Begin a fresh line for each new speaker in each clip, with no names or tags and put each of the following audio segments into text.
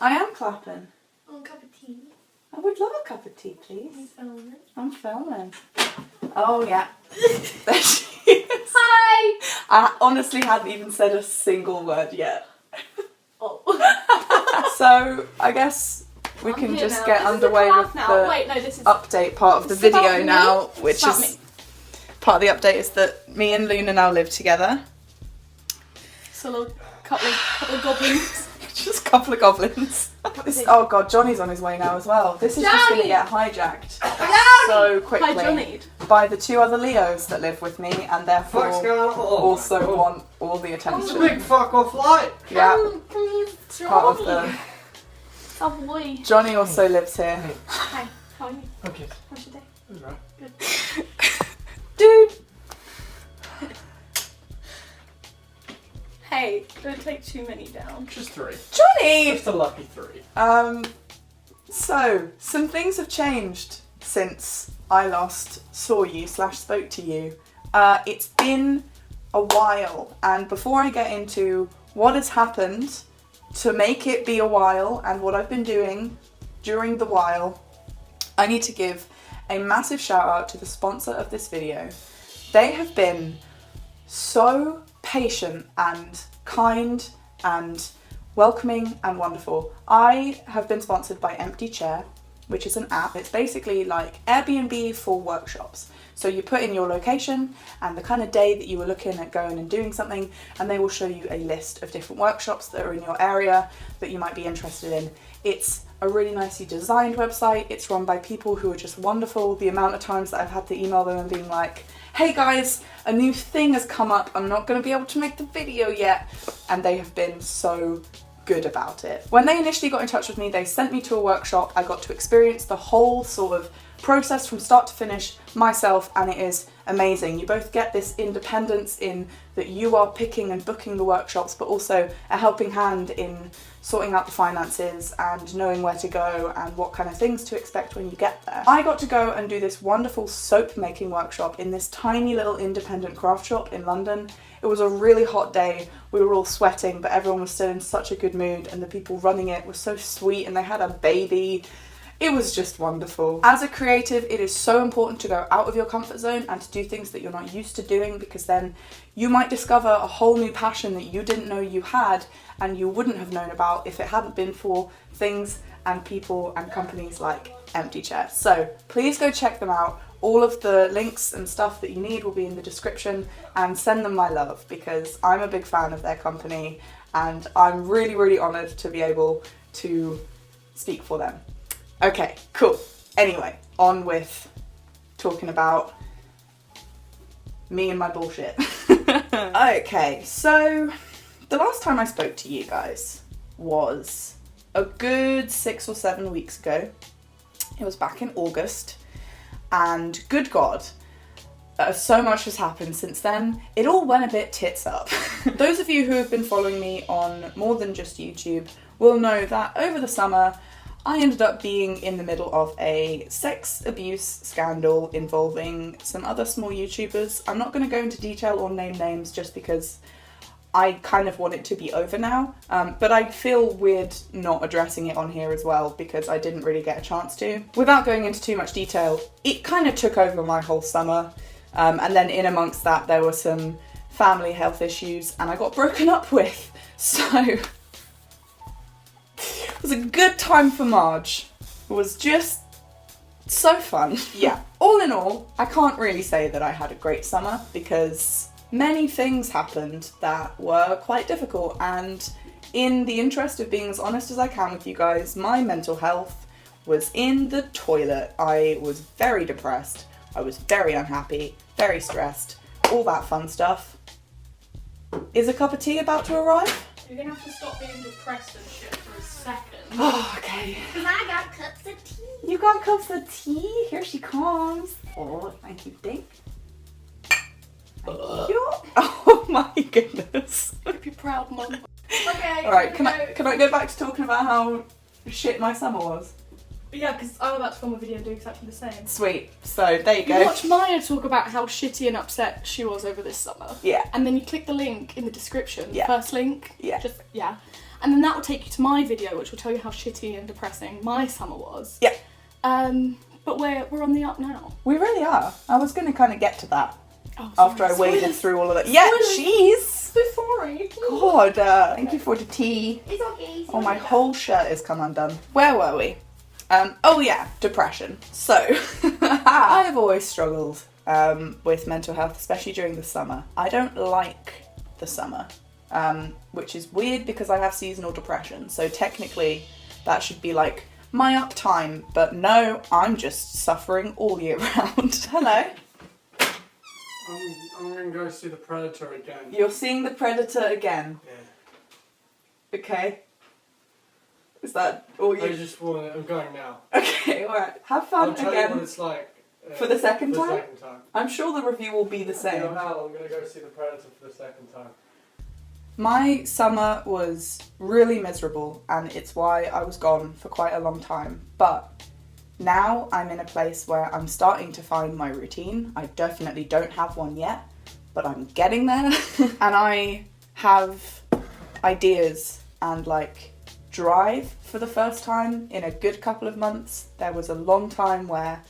I am clapping.
Oh, a cup of tea.
I would love a cup of tea, please.
Are you filming?
I'm filming. Oh, yeah. There she is.
Hi!
I honestly hadn't even said a single word yet.
Oh.
So, I guess we
I'm
can
here
just
now.
get
This is
underway
the
with
craft now.
the
Wait, no, this is
update part of the
It's about
video
me.
now, which
It's about
is
me.
part of the update is that me and Luna now live together.
So a couple of goblins.
Just a couple of goblins. Oh god, Johnny's on his way now as well. This is just going to
Johnny!
get hijacked
Johnny!
so quickly
Hi, Johnny.
by the two other Leos that live with me and therefore
Fuck's going on?
also want all the
It's a
attention.
big fuck off light.
Yeah,
Come here,
part of
Johnny.
the...
Oh boy.
Johnny also lives here.
Hi, how are you?
Okay.
How's your day?
That's right.
Good.
Dude!
Hey, don't take too many down.
Just 3.
Johnny!
Just a lucky 3.
So, some things have changed since I last saw you / spoke to you. It's been a while, and before I get into what has happened to make it be a while and what I've been doing during the while, I need to give a massive shout out to the sponsor of this video. They have been so patient and kind and welcoming and wonderful. I have been sponsored by EmptyChair, which is an app. It's basically like Airbnb for workshops. So you put in your location and the kind of day that you were looking at going and doing something, and they will show you a list of different workshops that are in your area that you might be interested in. It's a really nicely designed website. It's run by people who are just wonderful. The amount of times that I've had to email them and being like, hey guys, a new thing has come up. I'm not going to be able to make the video yet. And they have been so good about it. When they initially got in touch with me, they sent me to a workshop. I got to experience the whole sort of process from start to finish myself, and it is amazing. You both get this independence in that you are picking and booking the workshops, but also a helping hand in sorting out the finances and knowing where to go and what kind of things to expect when you get there. I got to go and do this wonderful soap making workshop in this tiny little independent craft shop in London. It was a really hot day. We were all sweating, but everyone was still in such a good mood, and the people running it were so sweet, and they had a baby. It was just wonderful. As a creative, it is so important to go out of your comfort zone and to do things that you're not used to doing, because then you might discover a whole new passion that you didn't know you had and you wouldn't have known about if it hadn't been for things and people and companies like EmptyChair. So please go check them out. All of the links and stuff that you need will be in the description, and send them my love, because I'm a big fan of their company and I'm really, really honoured to be able to speak for them. Okay, cool. Anyway, on with talking about me and my bullshit. Okay, so the last time I spoke to you guys was a good 6 or 7 weeks ago. It was back in August, and good God, so much has happened since then. It all went a bit tits up. Those of you who have been following me on more than just YouTube will know that over the summer I ended up being in the middle of a sex abuse scandal involving some other small YouTubers. I'm not going to go into detail or name names just because I kind of want it to be over now, but I feel weird not addressing it on here as well because I didn't really get a chance to. Without going into too much detail, it kind of took over my whole summer, and then in amongst that there were some family health issues and I got broken up with, so it was a good time for Marge. It was just so fun. Yeah, all in all, I can't really say that I had a great summer because many things happened that were quite difficult, and in the interest of being as honest as I can with you guys, my mental health was in the toilet. I was very depressed, I was very unhappy, very stressed, all that fun stuff. Is a cup of tea about to arrive?
You're gonna have to stop being depressed and shit for a second.
Oh, okay.
Because I got cups of tea.
You got cups of tea? Here she comes. Oh, thank you, Dink. Thank you. Oh my goodness.
Hope you're proud, Mum. Okay.
Alright, can I go back to talking about how shit my summer was?
Yeah, because I'm about to film a video and do exactly the same.
Sweet. So there you go.
You watch Maja talk about how shitty and upset she was over this summer.
Yeah.
And then you click the link in the description,
Yeah.
first link.
Yeah.
Just, yeah. and then that will take you to my video, which will tell you how shitty and depressing my summer was.
Yeah.
But we're on the up now.
We really are. I was going to kind of get to that
Oh,
after I
sorry.
waded through all of that. Yeah,
Spoilers.
cheese!
So sorry.
God, thank you for the tea.
It's okay.
Oh, my whole shirt has come undone. Where were we? Oh yeah, depression. So, I've always struggled with mental health, especially during the summer. I don't like the summer, which is weird because I have seasonal depression. So technically, that should be like my uptime, but no, I'm just suffering all year round. Hello.
I'm gonna go see the Predator again.
You're seeing the Predator again.
Yeah.
Okay. Is that all
I
you?
just want. I'm going now.
Okay, alright. Have fun
I'll tell you what
again.
it's like.
For the second
for the
time?
second time.
I'm sure the review will be the
You
same.
know how I'm gonna go see the Predator for the second time.
My summer was really miserable, and it's why I was gone for quite a long time. But now I'm in a place where I'm starting to find my routine. I definitely don't have one yet, but I'm getting there. And I have ideas and like drive for the first time in a good couple of months. There was a long time where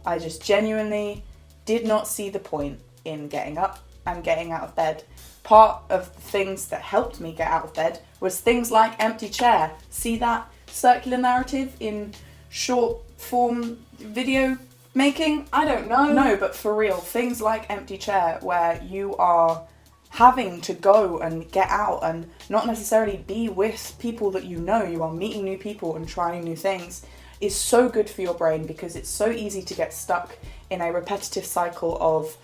I just genuinely did not see the point in getting up and getting out of bed. Part of the things that helped me get out of bed was things like EmptyChair. See that circular narrative in short form video making? I don't know. No, but for real, things like EmptyChair where you are having to go and get out and not necessarily be with people that you know. You are meeting new people and trying new things is so good for your brain because it's so easy to get stuck in a repetitive cycle of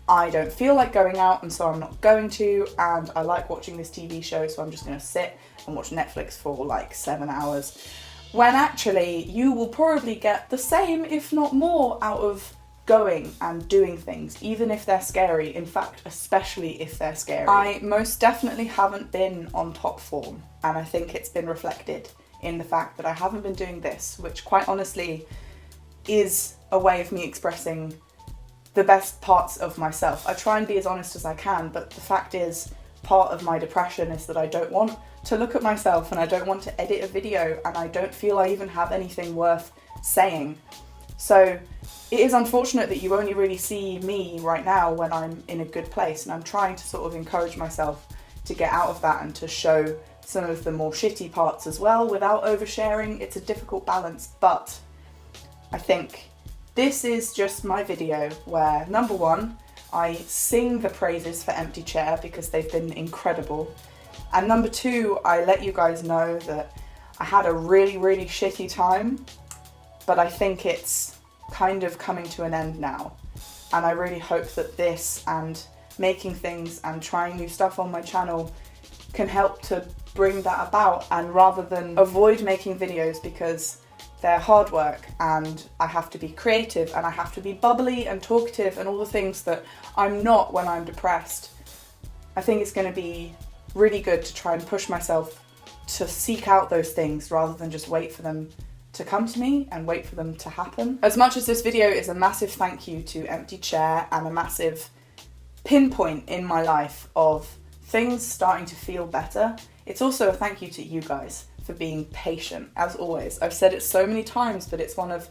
I don't feel like going out and so I'm not going to, and I like watching this TV show so I'm just going to sit and watch Netflix for like 7 hours. When actually you will probably get the same, if not more, out of going and doing things, even if they're scary. In fact, especially if they're scary. I most definitely haven't been on top form, and I think it's been reflected in the fact that I haven't been doing this, which quite honestly is a way of me expressing the best parts of myself. I try and be as honest as I can, but the fact is, part of my depression is that I don't want to look at myself and I don't want to edit a video and I don't feel I even have anything worth saying. So it is unfortunate that you only really see me right now when I'm in a good place, and I'm trying to sort of encourage myself to get out of that and to show some of the more shitty parts as well without oversharing. It's a difficult balance, but I think this is just my video where, number one, I sing the praises for EmptyChair because they've been incredible. And number two, I let you guys know that I had a really, really shitty time, but I think it's kind of coming to an end now. And I really hope that this and making things and trying new stuff on my channel can help to bring that about, and rather than avoid making videos because they're hard work and I have to be creative and I have to be bubbly and talkative and all the things that I'm not when I'm depressed, I think it's going to be really good to try and push myself to seek out those things rather than just wait for them to come to me and wait for them to happen. As much as this video is a massive thank you to EmptyChair and a massive pinpoint in my life of things starting to feel better, it's also a thank you to you guys for being patient, as always. I've said it so many times, but it's one of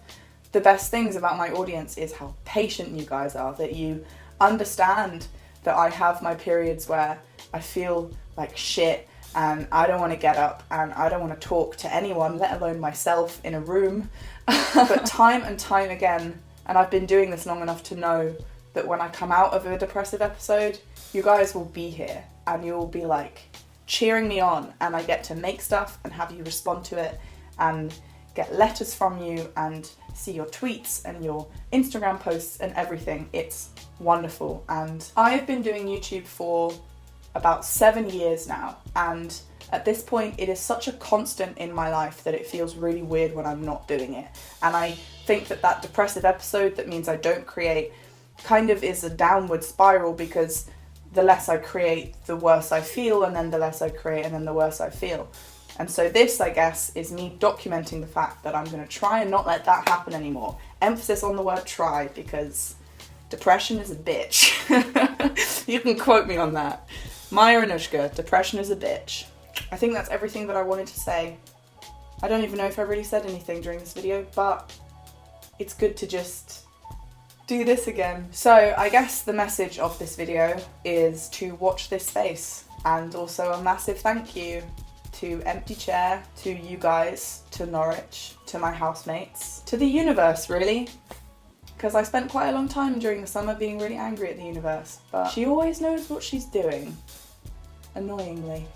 the best things about my audience is how patient you guys are, that you understand that I have my periods where I feel like shit and I don't want to get up and I don't want to talk to anyone, let alone myself in a room. But time and time again, and I've been doing this long enough to know that when I come out of a depressive episode, you guys will be here and you'll be like cheering me on, and I get to make stuff and have you respond to it and get letters from you and see your tweets and your Instagram posts and everything. It's wonderful. And I've been doing YouTube for about 7 years now, and at this point it is such a constant in my life that it feels really weird when I'm not doing it. And I think that that depressive episode that means I don't create kind of is a downward spiral, because the less I create, the worse I feel, and then the less I create, and then the worse I feel. And so this, I guess, is me documenting the fact that I'm going to try and not let that happen anymore. Emphasis on the word try, because depression is a bitch. You can quote me on that. Maja Anushka, depression is a bitch. I think that's everything that I wanted to say. I don't even know if I really said anything during this video, but it's good to just do this again. So I guess the message of this video is to watch this space, and also a massive thank you to EmptyChair, to you guys, to Norwich, to my housemates, to the universe really, because I spent quite a long time during the summer being really angry at the universe, but she always knows what she's doing, annoyingly.